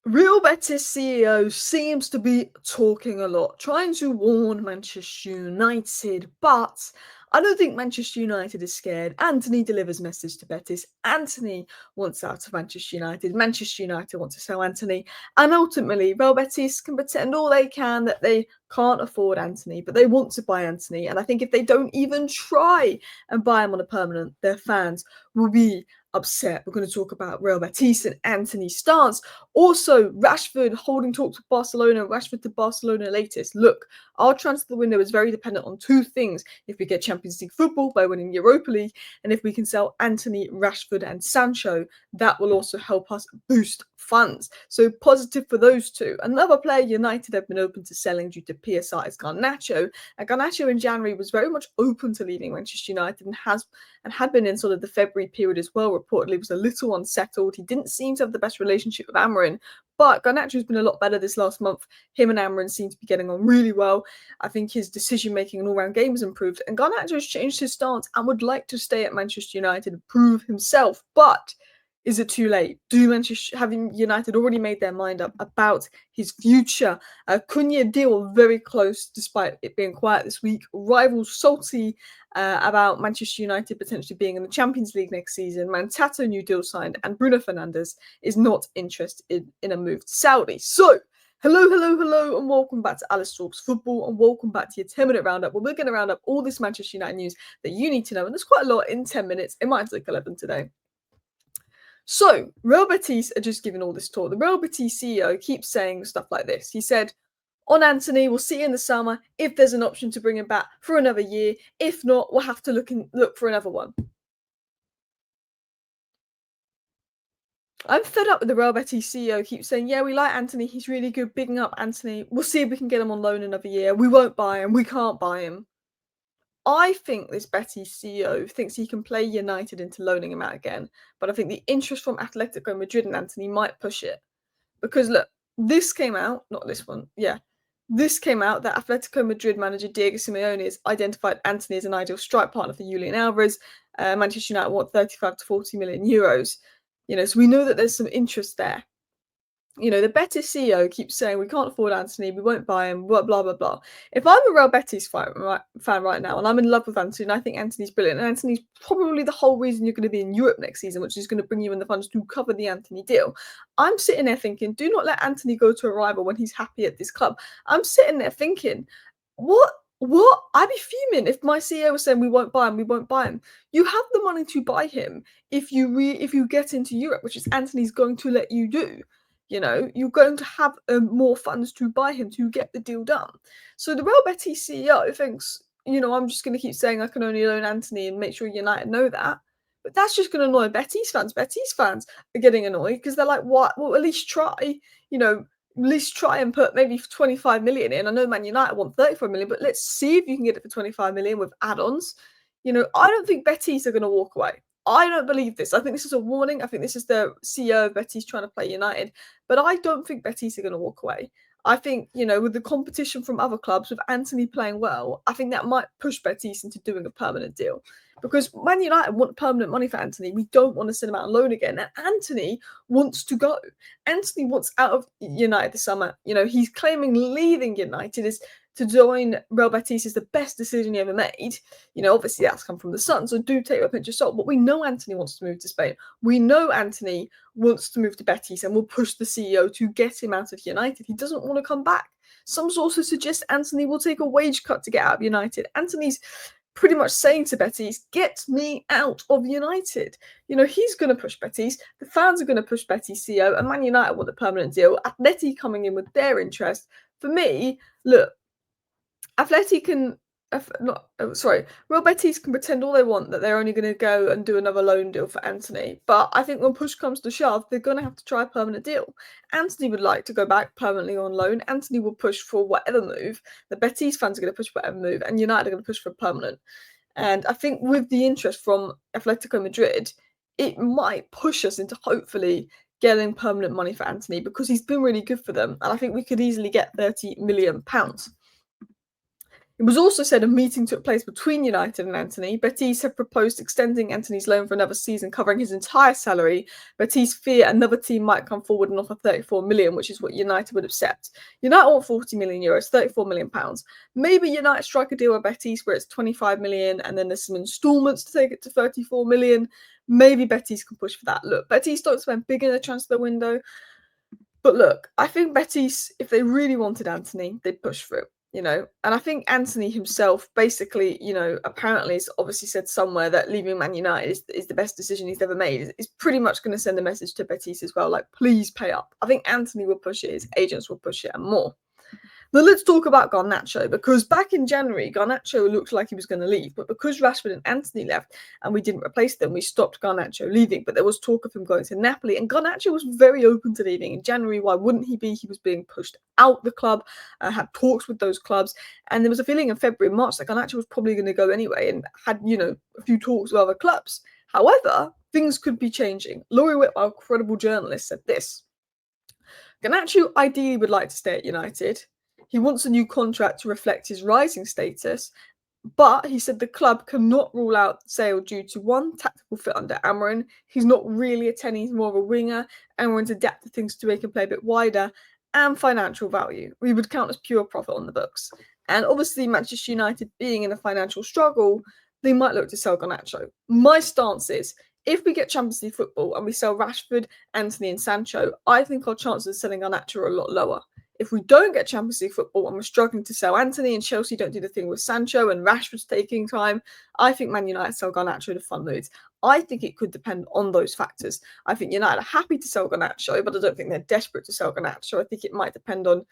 Real Betis CEO seems to be talking a lot, trying to warn Manchester United, but I don't think Manchester United is scared. Antony delivers message to Betis. Antony wants out of Manchester United. Manchester United wants to sell Antony. And ultimately, Real Betis can pretend all they can that they can't afford Antony, but they want to buy Antony. And I think if they don't even try and buy him on a permanent, their fans will be upset. We're going to talk about Real Betis and Antony's stance. Also, Rashford holding talks with Barcelona. Rashford to Barcelona latest. Look, our transfer window is very dependent on two things. If we get Champions League football by winning Europa League, and if we can sell Antony, Rashford, and Sancho, that will also help us boost funds. So positive for those two. Another player United have been open to selling due to PSR is Garnacho. And Garnacho in January was very much open to leaving Manchester United and had been in sort of the February period as well. Reportedly was a little unsettled. He didn't seem to have the best relationship with Amorim, but Garnacho's been a lot better this last month. Him and Amorim seem to be getting on really well. I think his decision-making and all-round game has improved. And Garnacho has changed his stance and would like to stay at Manchester United and prove himself. But is it too late? Having United already made their mind up about his future? Cunha deal very close, despite it being quiet this week. Rivals salty about Manchester United potentially being in the Champions League next season. Mantato new deal signed, and Bruno Fernandes is not interested in a move to Saudi. So, hello, and welcome back to Alice Talks Football, and welcome back to your 10-minute roundup, where we're going to round up all this Manchester United news that you need to know, and there's quite a lot in 10 minutes. It might take 11 today. So, Real Betis are just giving all this talk. The Real Betis CEO keeps saying stuff like this. He said, on Antony, we'll see in the summer if there's an option to bring him back for another year. If not, we'll have to look for another one. I'm fed up with the Real Betis CEO keeps saying, yeah, we like Antony. He's really good, bigging up Antony. We'll see if we can get him on loan another year. We won't buy him. We can't buy him. I think this Betis CEO thinks he can play United into loaning him out again, but I think the interest from Atletico Madrid and Antony might push it. Because look, this came out, not this one, this came out that Atletico Madrid manager Diego Simeone has identified Antony as an ideal strike partner for Julian Alvarez. Manchester United want 35 to 40 million euros. So we know that there's some interest there. The Betis CEO keeps saying we can't afford Antony, we won't buy him, blah, blah, blah, blah. If I'm a Real Betis fan right now and I'm in love with Antony and I think Antony's brilliant, and Antony's probably the whole reason you're going to be in Europe next season, which is going to bring you in the funds to cover the Antony deal, I'm sitting there thinking, do not let Antony go to a rival when he's happy at this club. I'm sitting there thinking, what? I'd be fuming if my CEO was saying we won't buy him. You have the money to buy him if you get into Europe, which is Antony's going to let you do. You're going to have more funds to buy him to get the deal done. So the Real Betis CEO thinks, I'm just going to keep saying I can only loan Antony and make sure United know that. But that's just going to annoy Betis fans. Betis fans are getting annoyed because they're like, what? Well, at least try, at least try and put maybe 25 million in. I know Man United want 35 million, but let's see if you can get it for 25 million with add-ons. I don't think Betis are going to walk away. I don't believe this. I think this is a warning. I think this is the CEO of Betis trying to play United. But I don't think Betis are going to walk away. I think, with the competition from other clubs, with Antony playing well, I think that might push Betis into doing a permanent deal. Because Man United want permanent money for Antony. We don't want to send him out on loan again. And Antony wants to go. Antony wants out of United this summer. He's claiming leaving United is to join Real Betis is the best decision he ever made. Obviously that's come from the Sun, so do take it with a pinch of salt. But we know Antony wants to move to Spain. We know Antony wants to move to Betis and will push the CEO to get him out of United. He doesn't want to come back. Some sources suggest Antony will take a wage cut to get out of United. Antony's pretty much saying to Betis, get me out of United. He's going to push Betis. The fans are going to push Betis CEO, and Man United want a permanent deal. Atleti coming in with their interest. For me, look, Real Betis can pretend all they want that they're only going to go and do another loan deal for Antony. But I think when push comes to shove, they're going to have to try a permanent deal. Antony would like to go back permanently on loan. Antony will push for whatever move. The Betis fans are going to push for whatever move, and United are going to push for permanent. And I think with the interest from Atletico Madrid, it might push us into hopefully getting permanent money for Antony because he's been really good for them. And I think we could easily get £30 million. It was also said a meeting took place between United and Antony. Betis have proposed extending Antony's loan for another season, covering his entire salary. Betis fear another team might come forward and offer 34 million, which is what United would accept. United want 40 million euros, 34 million pounds. Maybe United strike a deal with Betis where it's 25 million and then there's some instalments to take it to 34 million. Maybe Betis can push for that. Look, Betis don't spend big in the transfer window. But look, I think Betis, if they really wanted Antony, they'd push through, And I think Antony himself basically, apparently has obviously said somewhere that leaving Man United is the best decision he's ever made. Is pretty much going to send a message to Betis as well, like, please pay up. I think Antony will push it, his agents will push it and more. Now let's talk about Garnacho, because back in January, Garnacho looked like he was going to leave, but because Rashford and Antony left and we didn't replace them, we stopped Garnacho leaving. But there was talk of him going to Napoli, and Garnacho was very open to leaving in January. Why wouldn't he be? He was being pushed out the club, had talks with those clubs, and there was a feeling in February and March that Garnacho was probably going to go anyway, and had a few talks with other clubs. However, things could be changing. Laurie Whitwell, credible journalist, said this: Garnacho ideally would like to stay at United. He wants a new contract to reflect his rising status, but he said the club cannot rule out sale due to one, tactical fit under Amorim. He's not really a 10, he's more of a winger. Amorim's adapted things to make him play a bit wider, and financial value. We would count as pure profit on the books. And obviously, Manchester United being in a financial struggle, they might look to sell Garnacho. My stance is, if we get Champions League football and we sell Rashford, Antony and Sancho, I think our chances of selling Garnacho are a lot lower. If we don't get Champions League football and we're struggling to sell Antony and Chelsea don't do the thing with Sancho and Rashford's taking time, I think Man United sell Garnacho to fund moves. I think it could depend on those factors. I think United are happy to sell Garnacho, but I don't think they're desperate to sell Garnacho. I think it might depend on,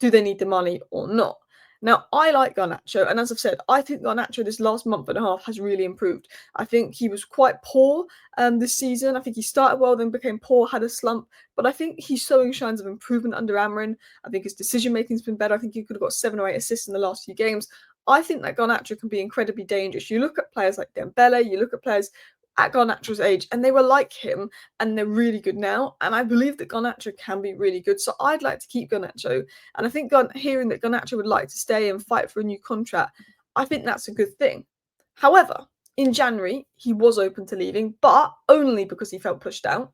do they need the money or not. Now, I like Garnacho, and as I've said, I think Garnacho this last month and a half has really improved. I think he was quite poor this season. I think he started well, then became poor, had a slump, but I think he's showing signs of improvement under Amorim. I think his decision-making's been better. I think he could have got 7 or 8 assists in the last few games. I think that Garnacho can be incredibly dangerous. You look at players like Dembele, you look at players at Garnacho's age, and they were like him, and they're really good now. And I believe that Garnacho can be really good. So I'd like to keep Garnacho. And I think hearing that Garnacho would like to stay and fight for a new contract, I think that's a good thing. However, in January, he was open to leaving, but only because he felt pushed out.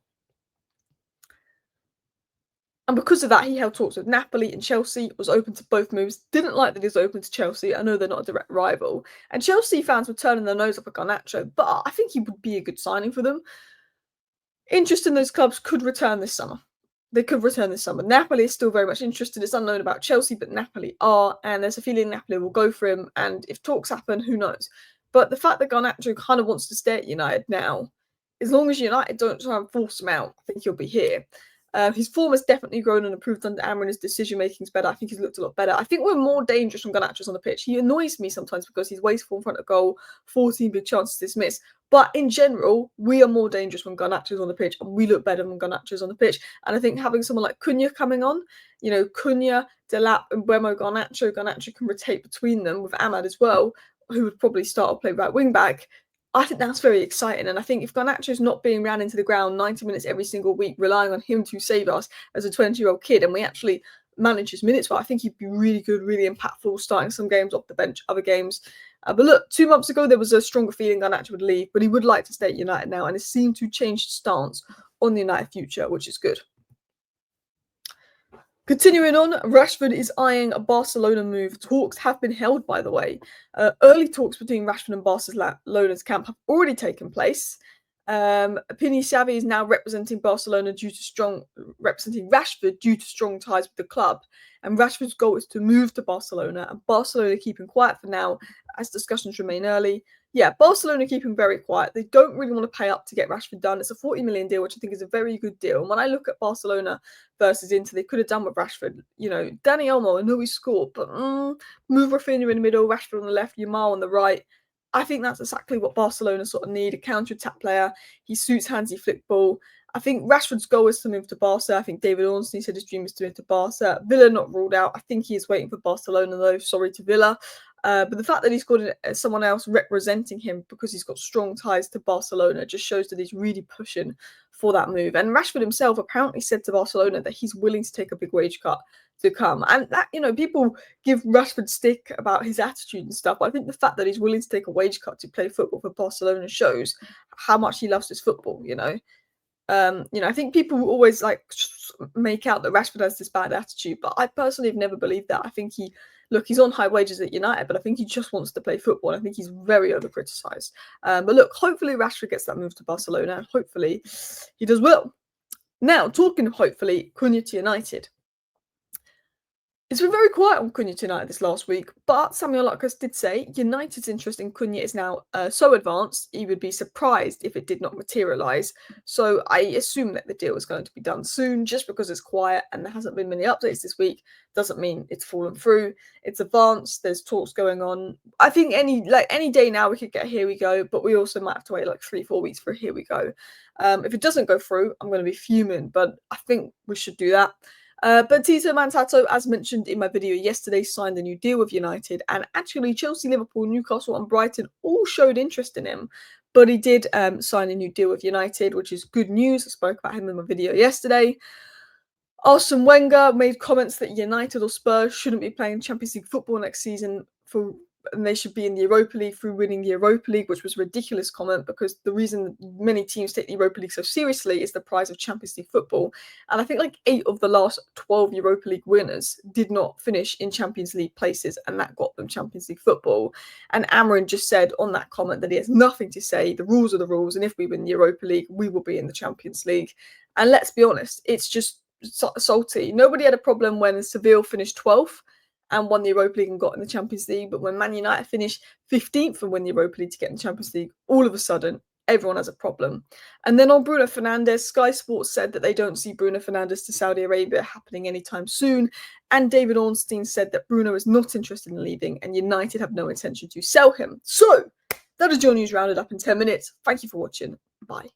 And because of that, he held talks with Napoli and Chelsea, was open to both moves. Didn't like that he was open to Chelsea. I know they're not a direct rival. And Chelsea fans were turning their nose up at Garnacho, but I think he would be a good signing for them. Interest in those clubs could return this summer. They could return this summer. Napoli is still very much interested. It's unknown about Chelsea, but Napoli are. And there's a feeling Napoli will go for him. And if talks happen, who knows? But the fact that Garnacho kind of wants to stay at United now, as long as United don't try and force him out, I think he'll be here. His form has definitely grown and improved under Amorim. His decision-making is better. I think he's looked a lot better. I think we're more dangerous when Garnacho's on the pitch. He annoys me sometimes because he's wasteful in front of goal, 14 big chances dismissed. But in general, we are more dangerous when Garnacho's on the pitch, and we look better when Garnacho's on the pitch. And I think having someone like Cunha coming on, Cunha, Delap, and Buemo, Garnacho can rotate between them with Ahmad as well, who would probably start or play right wing back. I think that's very exciting. And I think if Garnacho's not being ran into the ground 90 minutes every single week, relying on him to save us as a 20-year-old kid, and we actually manage his minutes well, I think he'd be really good, really impactful, starting some games off the bench, other games. But look, 2 months ago, there was a stronger feeling Garnacho would leave, but he would like to stay at United now, and it seemed to change his stance on the United future, which is good. Continuing on, Rashford is eyeing a Barcelona move. Talks have been held, by the way. Early talks between Rashford and Barcelona's camp have already taken place. Pini Xavi is now representing Rashford due to strong ties with the club. And Rashford's goal is to move to Barcelona, and Barcelona keeping quiet for now as discussions remain early. Yeah, Barcelona keeping very quiet. They don't really want to pay up to get Rashford done. It's a 40 million deal, which I think is a very good deal. And when I look at Barcelona versus Inter, they could have done with Rashford. Dani Olmo, I know he scored, but move Rafinha in the middle, Rashford on the left, Yamal on the right. I think that's exactly what Barcelona sort of need, a counter-attack player. He suits handsy flick ball. I think Rashford's goal is to move to Barca. I think David Ornstein said his dream is to move to Barca. Villa not ruled out. I think he is waiting for Barcelona, though. Sorry to Villa. But the fact that he's got someone else representing him because he's got strong ties to Barcelona just shows that he's really pushing for that move. And Rashford himself apparently said to Barcelona that he's willing to take a big wage cut to come. And that, people give Rashford stick about his attitude and stuff, but I think the fact that he's willing to take a wage cut to play football for Barcelona shows how much he loves his football. I think people always make out that Rashford has this bad attitude, but I personally have never believed that. I think he's on high wages at United, but I think he just wants to play football. I think he's very over criticised. But look, hopefully Rashford gets that move to Barcelona, and hopefully he does well. Now, talking of hopefully, Cunha to United. It's been very quiet on Cunha tonight this last week, but Samuel Lucas did say United's interest in Cunha is now so advanced, he would be surprised if it did not materialise. So I assume that the deal is going to be done soon. Just because it's quiet and there hasn't been many updates this week doesn't mean it's fallen through. It's advanced, there's talks going on. I think any day now we could get a here we go, but we also might have to wait 3-4 weeks for a here we go. If it doesn't go through, I'm going to be fuming, but I think we should do that. But Tito Mantato, as mentioned in my video yesterday, signed a new deal with United, and actually Chelsea, Liverpool, Newcastle and Brighton all showed interest in him, but he did sign a new deal with United, which is good news. I spoke about him in my video yesterday. Arsene Wenger made comments that United or Spurs shouldn't be playing Champions League football next season and they should be in the Europa League through winning the Europa League, which was a ridiculous comment because the reason many teams take the Europa League so seriously is the prize of Champions League football. And I think 8 of the last 12 Europa League winners did not finish in Champions League places, and that got them Champions League football. And Amorim just said on that comment that he has nothing to say. The rules are the rules, and if we win the Europa League, we will be in the Champions League. And let's be honest, it's just salty. Nobody had a problem when Seville finished 12th and won the Europa League and got in the Champions League. But when Man United finished 15th and win the Europa League to get in the Champions League, all of a sudden, everyone has a problem. And then on Bruno Fernandes, Sky Sports said that they don't see Bruno Fernandes to Saudi Arabia happening anytime soon. And David Ornstein said that Bruno is not interested in leaving and United have no intention to sell him. So that is your news rounded up in 10 minutes. Thank you for watching. Bye.